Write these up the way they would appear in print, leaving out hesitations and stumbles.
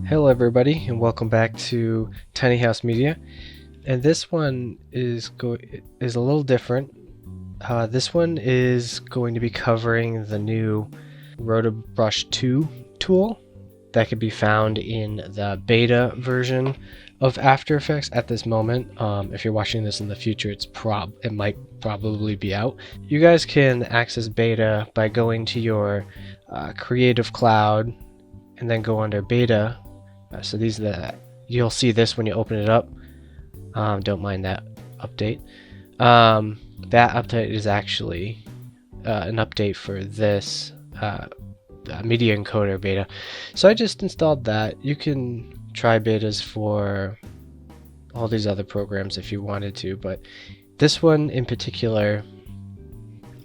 Hello everybody and welcome back to Tiny House Media, and this one is a little different. This one is going to be covering the new Rotobrush 2 tool that can be found in the beta version of After Effects at this moment. If you're watching this in the future, it might probably be out. You guys can access beta by going to your Creative Cloud and then go under beta. So you'll see this when you open it up. Don't mind that update. That update is actually an update for this media encoder beta. So I just installed that. You can try betas for all these other programs if you wanted to, but this one in particular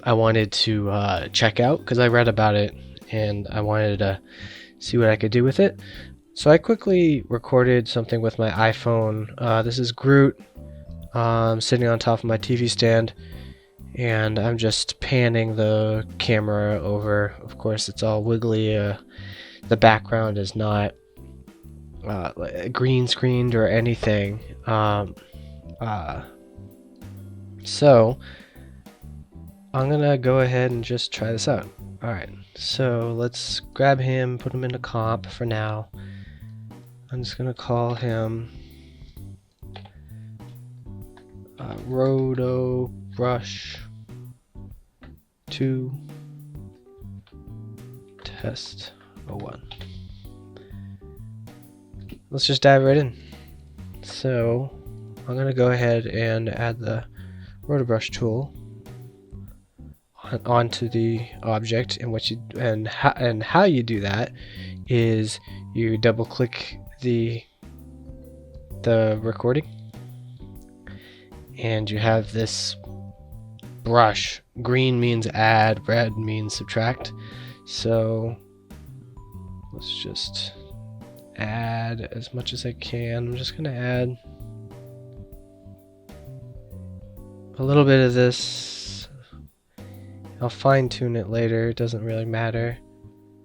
I wanted to check out because I read about it and I wanted to see what I could do with it. So I quickly recorded something with my iPhone. This is Groot sitting on top of my TV stand, and I'm just panning the camera over. Of course, it's all wiggly. The background is not green screened or anything. So I'm gonna go ahead and just try this out. Alright, so let's grab him, put him in a comp for now. I'm just gonna call him Rotobrush 2 Test 01. Let's just dive right in. So I'm gonna go ahead and add the Rotobrush tool onto the object, and how you do that is you double click the recording, and you have this brush. Green means add, red means subtract. So let's just add as much as I can. I'm just gonna add a little bit of this. I'll fine tune it later, it doesn't really matter.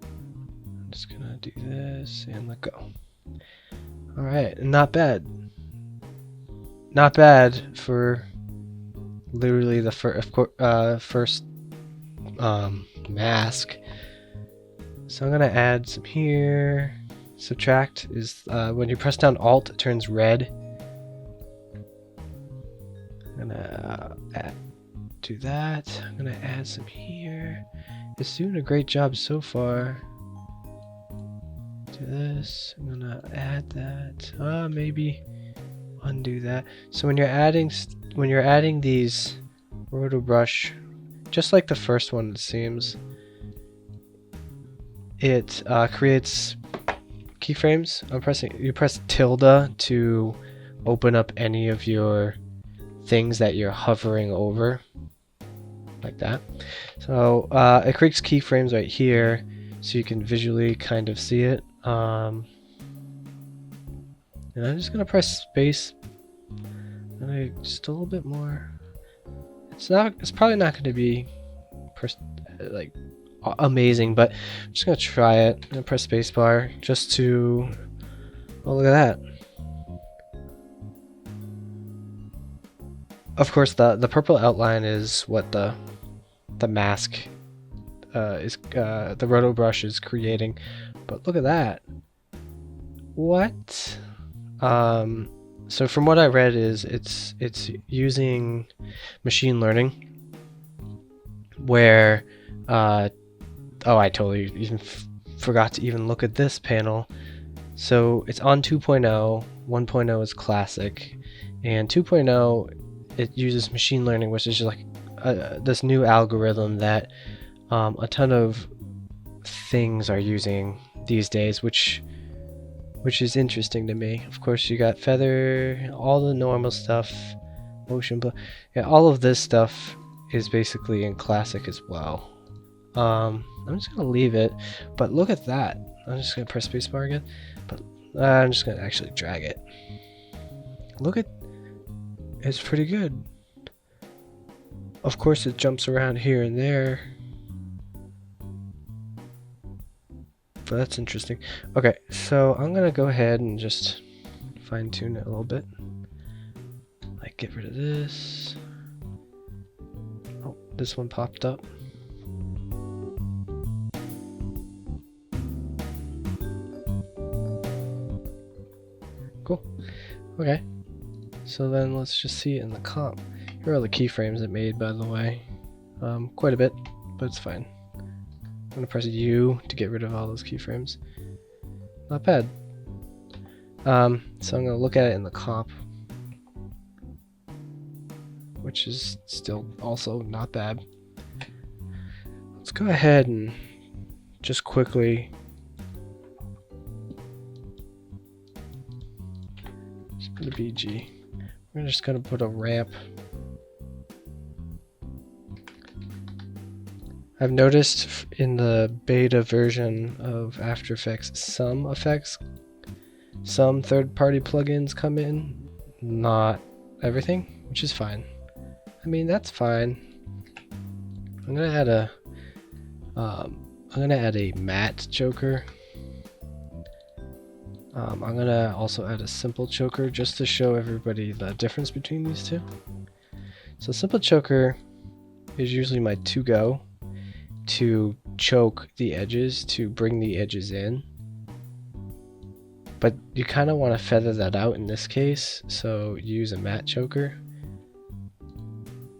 I'm just gonna do this and let go. Alright, not bad. Not bad for literally the first mask. So I'm gonna add some here. Subtract is when you press down Alt, it turns red. I'm gonna do that. I'm gonna add some here. It's doing a great job so far. Do this. I'm gonna add that. Maybe undo that. So when you're adding these Rotobrush, just like the first one, it seems, it creates keyframes. You press tilde to open up any of your things that you're hovering over, like that. So it creates keyframes right here, so you can visually kind of see it. And I'm just gonna press space, and just a little bit more. It's probably not going to be like amazing, but I'm just gonna try it. I'm gonna press spacebar just to. Oh, look at that! Of course, the purple outline is what the mask is. The Rotobrush is creating, but look at that! What? So from what I read, it's using machine learning, where oh, I totally even forgot to even look at this panel. So it's on 2.0. 1.0 is classic, and 2.0 it uses machine learning, which is just like this new algorithm that a ton of things are using these days, which is interesting to me. Of course, you got feather, all the normal stuff, motion blur. Yeah, all of this stuff is basically in classic as well. I'm just gonna leave it, but look at that. I'm just gonna press spacebar again, but I'm just gonna actually drag it. Look at, it's pretty good. Of course, it jumps around here and there. but that's interesting. Okay, so I'm gonna go ahead and just fine tune it a little bit. Like get rid of this. Oh, this one popped up. Cool. Okay. So then let's just see it in the comp. Here are all the keyframes it made, by the way. Quite a bit, but it's fine. I'm gonna press U to get rid of all those keyframes. Not bad. So I'm gonna look at it in the comp, which is still also not bad. Let's go ahead and just quickly just put a BG. We're just gonna put a ramp. I've noticed in the beta version of After Effects, some third-party plugins come in, not everything, which is fine. I mean, that's fine. I'm gonna add a matte choker. I'm gonna also add a simple choker just to show everybody the difference between these two. So simple choker is usually my to-go to choke the edges, to bring the edges in. But you kind of want to feather that out in this case, so use a matte choker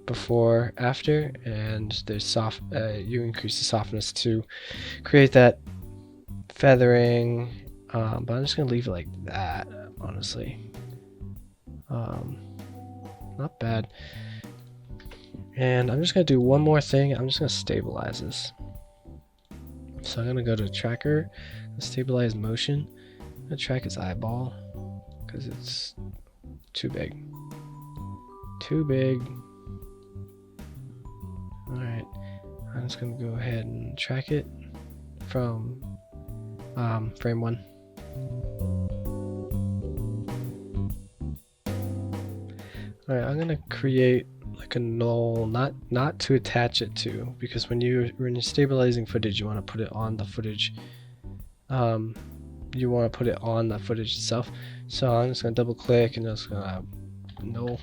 before, after, and there's you increase the softness to create that feathering. But I'm just gonna leave it like that, honestly. Not bad. And I'm just gonna do one more thing. I'm just gonna stabilize this. So I'm gonna go to tracker, stabilize motion. I'm gonna track its eyeball because it's too big. Too big. Alright, I'm just gonna go ahead and track it from frame 1. Alright, I'm gonna create like a null, not to attach it to, because when you're stabilizing footage, you want to put it on the footage. You want to put it on the footage itself. So I'm just gonna double click and just gonna null.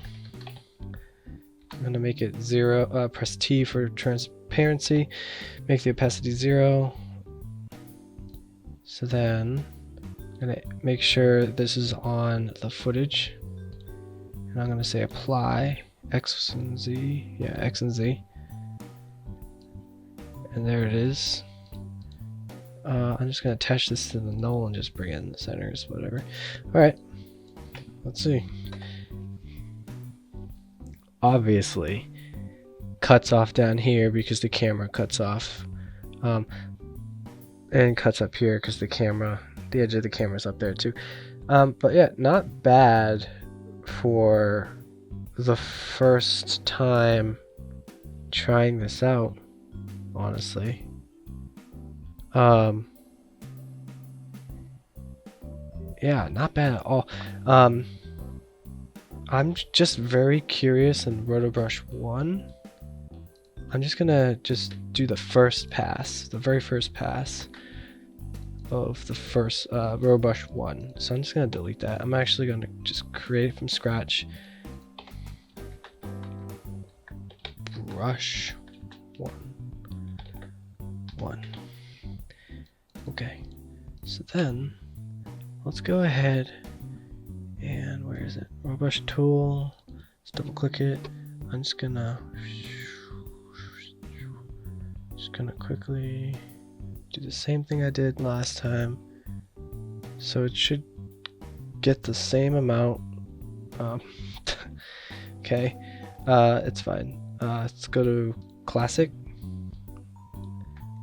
I'm gonna make it 0. Press T for transparency. Make the opacity 0. So then I'm gonna make sure this is on the footage, and I'm gonna say apply X and Z. Yeah, X and Z. And there it is. I'm just gonna attach this to the null and just bring it in the centers, whatever. Alright, let's see. Obviously, cuts off down here because the camera cuts off. And cuts up here because the edge of the camera's up there too. But yeah, not bad for the first time trying this out, honestly. Yeah, not bad at all. I'm just very curious in Rotobrush 1. I'm just gonna do the first pass, the very first pass of the first Rotobrush 1. So I'm just gonna delete that. I'm actually gonna just create it from scratch. Brush 1. Okay. So then let's go ahead and where is it? Rotobrush tool. Let's double click it. I'm just gonna quickly do the same thing I did last time. So it should get the same amount. Okay, it's fine. Let's go to classic.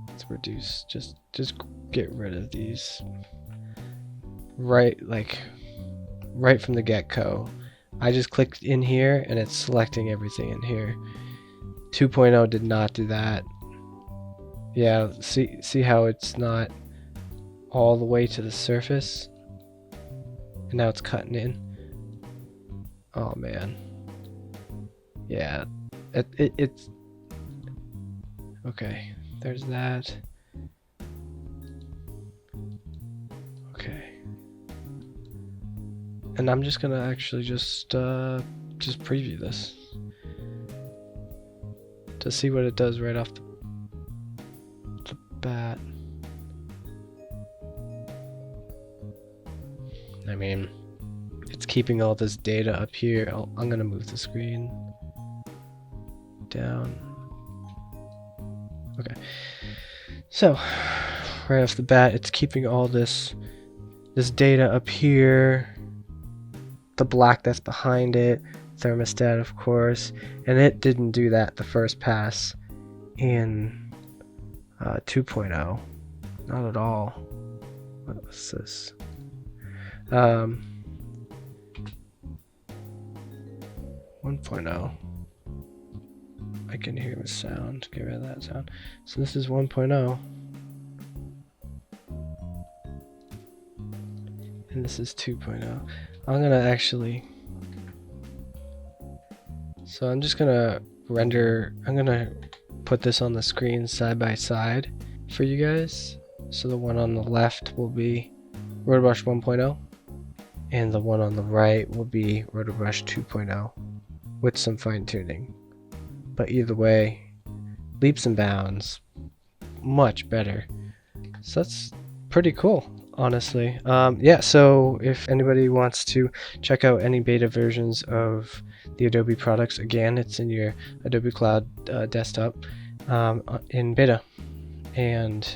Let's reduce. Just get rid of these. Right from the get-go. I just clicked in here and it's selecting everything in here. 2.0 did not do that. Yeah, see how it's not all the way to the surface? And now it's cutting in. Oh man. Yeah, it's okay. There's that. Okay. And I'm just gonna actually just preview this to see what it does right off the bat. I mean, it's keeping all this data up here. I'm gonna move the screen down. Okay. So, right off the bat, it's keeping all this data up here. The black that's behind it, thermostat of course, and it didn't do that the first pass in 2.0. Not at all. What was this? 1.0. I can hear the sound. Get rid of that sound. So this is 1.0. And this is 2.0. I'm gonna actually... So I'm just gonna render... I'm gonna put this on the screen side by side for you guys. So the one on the left will be Rotobrush 1.0. And the one on the right will be Rotobrush 2.0 with some fine tuning. But either way, leaps and bounds, much better. So that's pretty cool, honestly. Yeah, so if anybody wants to check out any beta versions of the Adobe products, again, it's in your Adobe Cloud desktop in beta. And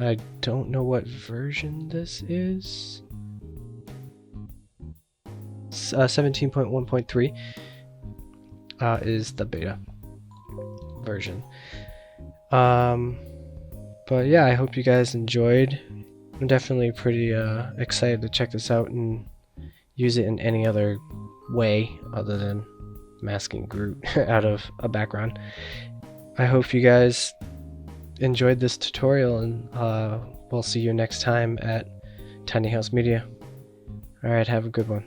I don't know what version this is. 17.1.3 is the beta version. But yeah, I hope you guys enjoyed. I'm definitely pretty excited to check this out and use it in any other way other than masking Groot out of a background. I hope you guys enjoyed this tutorial, and we'll see you next time at Tiny House Media. Alright, have a good one.